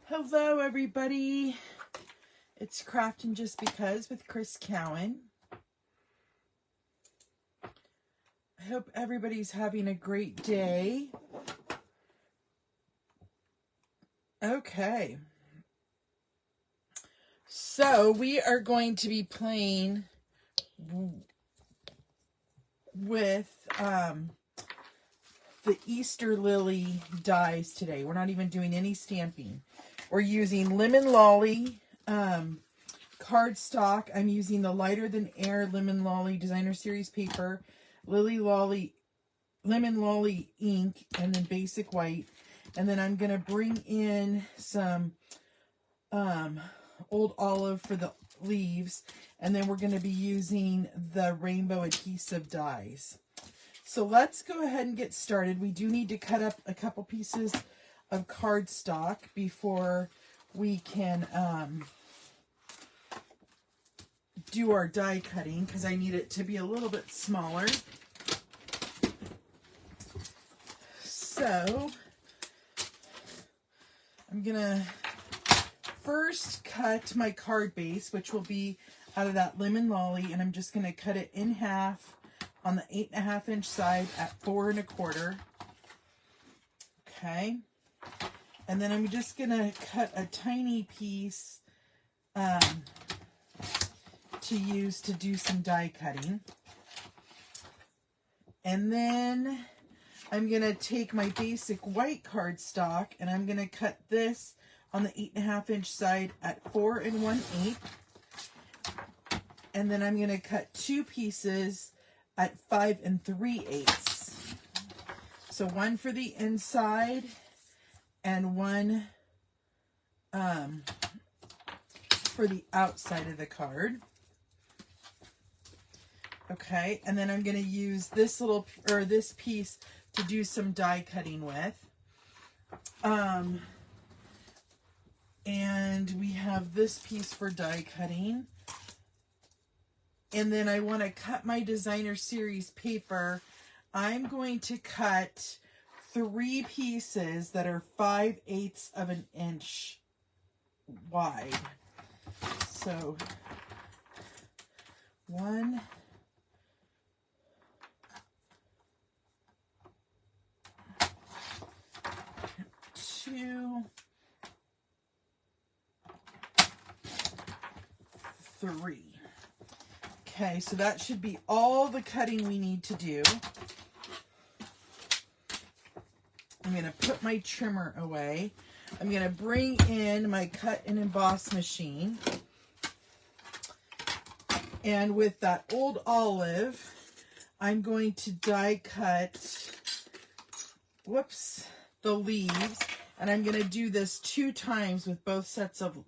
Hello everybody, it's Craftin' Just Because with Chris Cowan. I hope everybody's having a great day. Okay, so we are going to be playing with the Easter Lily dies today. We're not even doing any stamping. We're using Lemon Lolly cardstock. I'm using the Lighter Than Air Lemon Lolly Designer Series paper, Lemon Lolly ink, and then basic white. And then I'm going to bring in some Old Olive for the leaves. And then we're going to be using the rainbow adhesive dies. So let's go ahead and get started. We do need to cut up a couple pieces of cardstock before we can do our die cutting, because I need it to be a little bit smaller. So I'm gonna first cut my card base, which will be out of that Lemon Lolly, and I'm just gonna cut it in half on the 8.5 inch side at 4 1/4. Okay, and then I'm just gonna cut a tiny piece to use to do some die cutting. And then I'm gonna take my basic white cardstock and I'm gonna cut this on the 8.5 inch side at 4 1/8. And then I'm gonna cut two pieces at 5 3/8. So one for the inside and one for the outside of the card. Okay, and then I'm going to use this this piece to do some die cutting with. And we have this piece for die cutting. And then I want to cut my Designer Series paper. I'm going to cut 3 pieces that are 5/8 of an inch wide. So 1, 2, 3. Okay, so that should be all the cutting we need to do. I'm going to put my trimmer away. I'm going to bring in my cut and emboss machine. And with that Old Olive, I'm going to die cut, the leaves. And I'm going to do this 2 times with both sets of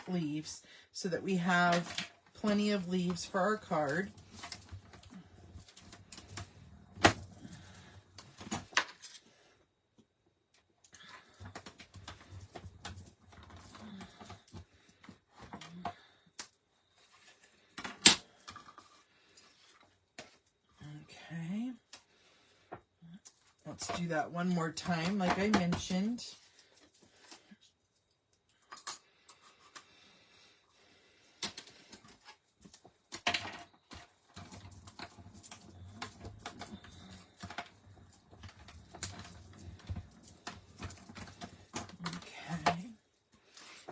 leaves so that we have plenty of leaves for our card. Okay. Let's do that one more time, like I mentioned.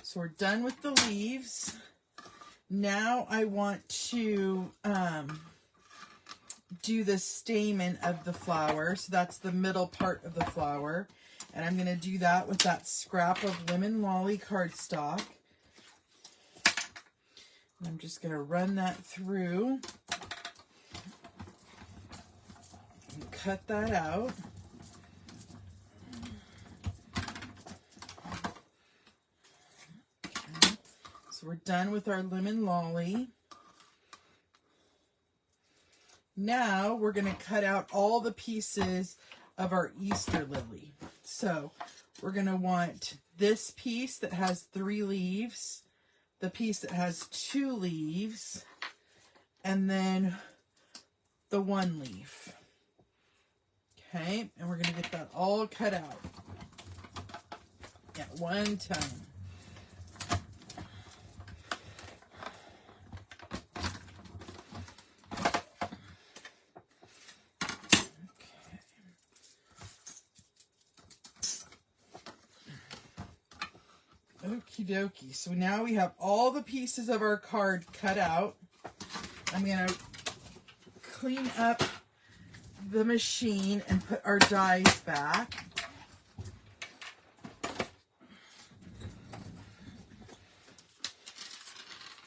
So we're done with the leaves. Now I want to do the stamen of the flower. So that's the middle part of the flower. And I'm going to do that with that scrap of Lemon Lolly cardstock. And I'm just going to run that through and cut that out. So we're done with our Lemon Lolly. Now we're going to cut out all the pieces of our Easter Lily. So we're going to want this piece that has 3 leaves, the piece that has 2 leaves, and then the 1 leaf. Okay, and we're going to get that all cut out. at one time. Okie dokie. So now we have all the pieces of our card cut out. I'm going to clean up the machine and put our dies back.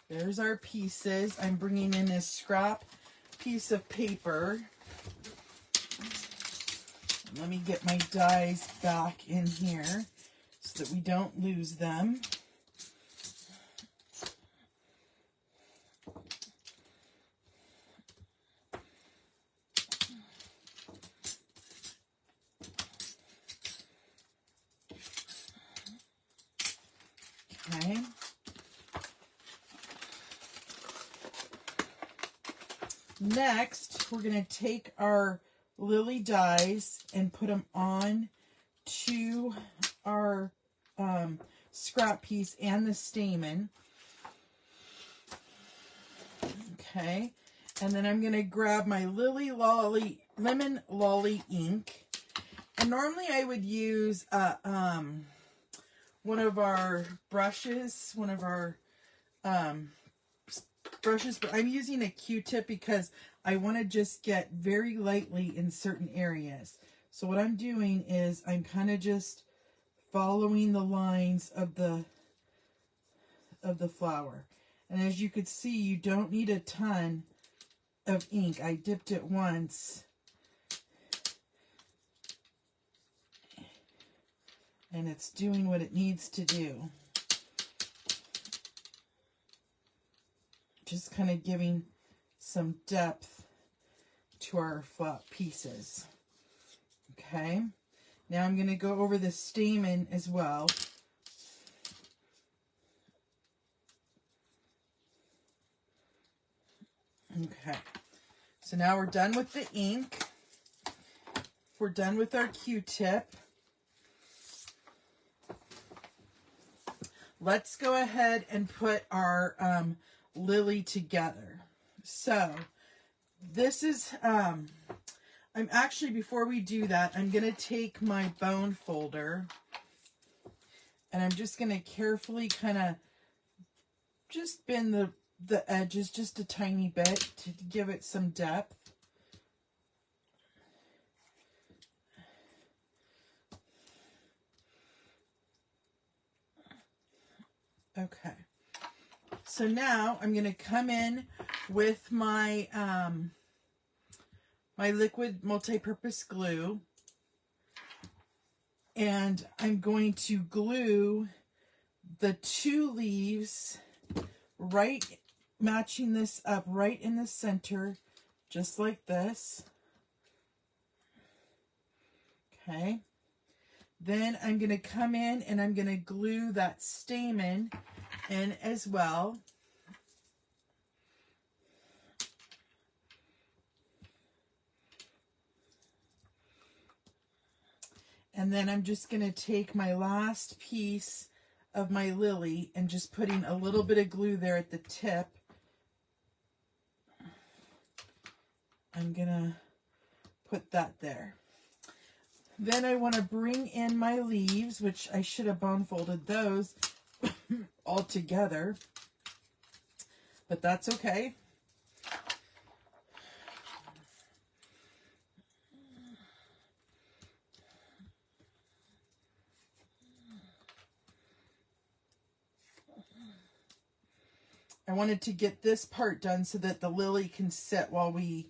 There's our pieces. I'm bringing in this scrap piece of paper. Let me get my dies back in here so that we don't lose them. Okay. Next, we're going to take our Lilly dies and put them on to our scrap piece and the stamen. Okay. And then I'm going to grab my Lemon Lolly ink. And normally I would use one of our brushes, but I'm using a Q-tip because I want to just get very lightly in certain areas. So what I'm doing is I'm kind of just following the lines of the flower. And as you could see, you don't need a ton of ink. I dipped it once. And it's doing what it needs to do. Just kind of giving some depth to our flat pieces. Okay. Now I'm going to go over the stamen as well. Okay. So now we're done with the ink. We're done with our Q-tip. Let's go ahead and put our Lily together. So this is, I'm actually, before we do that, I'm going to take my bone folder and I'm just going to carefully kind of just bend the edges just a tiny bit to give it some depth. Okay. So now I'm going to come in with my my liquid multi-purpose glue, and I'm going to glue the two leaves right, matching this up right in the center, just like this. Okay. Then I'm going to come in and I'm going to glue that stamen in as well. And then I'm just going to take my last piece of my lily and just putting a little bit of glue there at the tip. I'm going to put that there. Then I want to bring in my leaves, which I should have bone folded those all together, but that's okay. I wanted to get this part done so that the lily can sit while we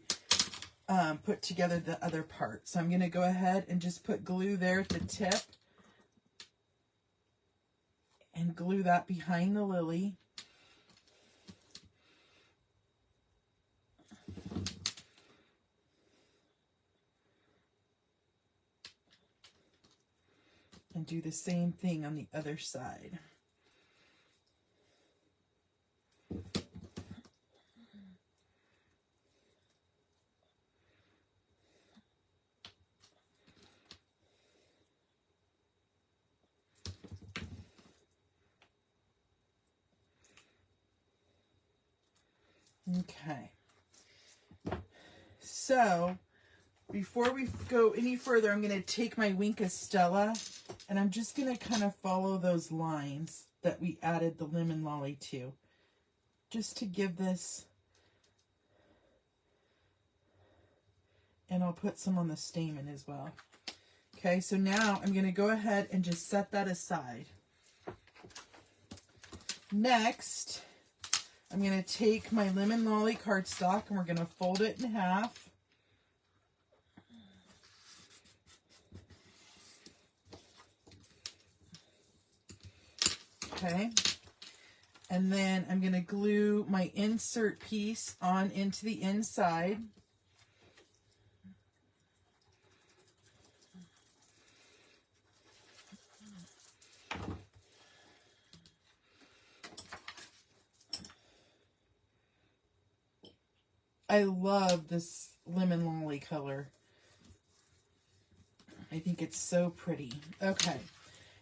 put together the other part. So I'm going to go ahead and just put glue there at the tip and glue that behind the lily. And do the same thing on the other side. Okay. So, before we go any further, I'm going to take my Wink of Stella, and I'm just going to kind of follow those lines that we added the lemon lolly to, just to give this, and I'll put some on the stamen as well. Okay, so now I'm going to go ahead and just set that aside. Next, I'm going to take my lemon lolly cardstock, and we're going to fold it in half. Okay, and then I'm going to glue my insert piece on into the inside. I love this lemon lolly color. I think it's so pretty. Okay.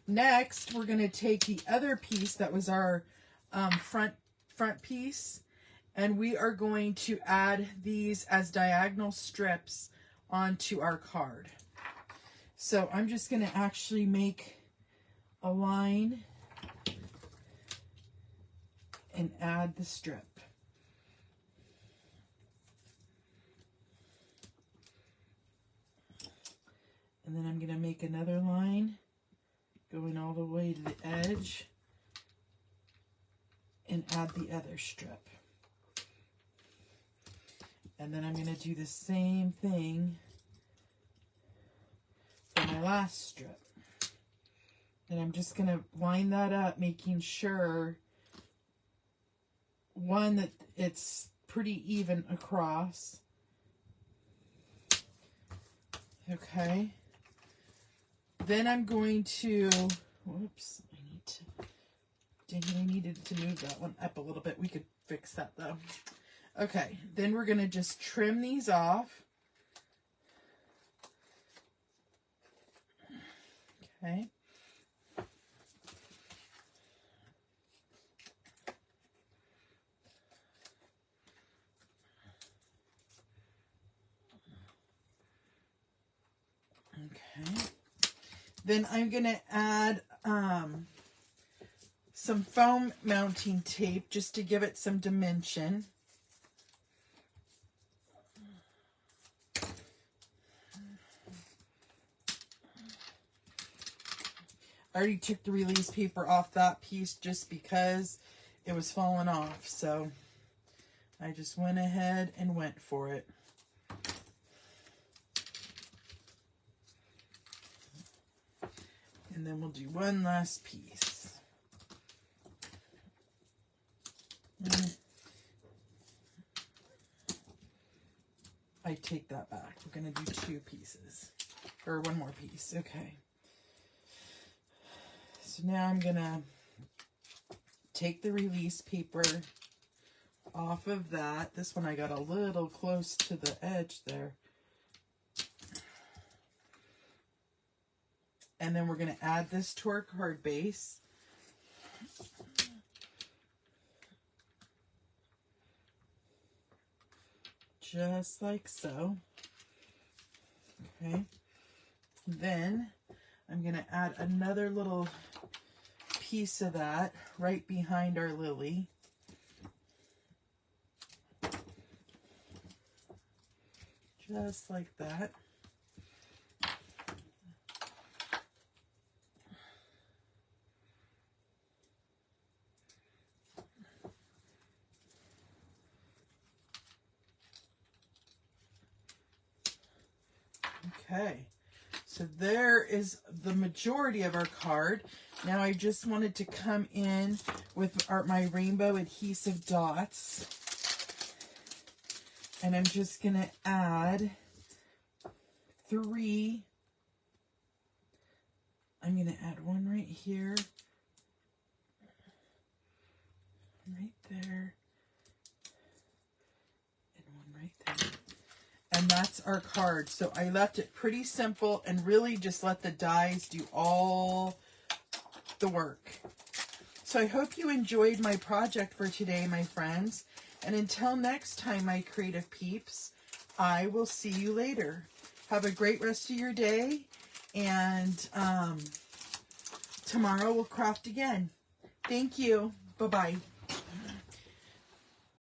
Next, we're going to take the other piece that was our front piece, and we are going to add these as diagonal strips onto our card. So I'm just going to actually make a line and add the strip. And then I'm going to make another line going all the way to the edge and add the other strip. And then I'm going to do the same thing for my last strip. And I'm just going to line that up, making sure, one, that it's pretty even across. Okay. Then I'm going to, whoops, I needed to move that one up a little bit. We could fix that though. Okay, then we're going to just trim these off. Okay. Okay. Then I'm going to add some foam mounting tape just to give it some dimension. I already took the release paper off that piece just because it was falling off, so I just went ahead and went for it. And then we'll do one last piece. I take that back. We're going to do two pieces. Or one more piece. Okay. So now I'm going to take the release paper off of that. This one I got a little close to the edge there. And then we're going to add this to our card base. Just like so. Okay. Then I'm going to add another little piece of that right behind our lily. Just like that. Okay, so there is the majority of our card. Now I just wanted to come in with my rainbow adhesive dots. And I'm just going to add 3. I'm going to add one right here. Right there. And one right there. And that's our card. So I left it pretty simple and really just let the dies do all the work. So I hope you enjoyed my project for today, my friends. And until next time, my creative peeps, I will see you later. Have a great rest of your day, and tomorrow we'll craft again. Thank you. Bye-bye.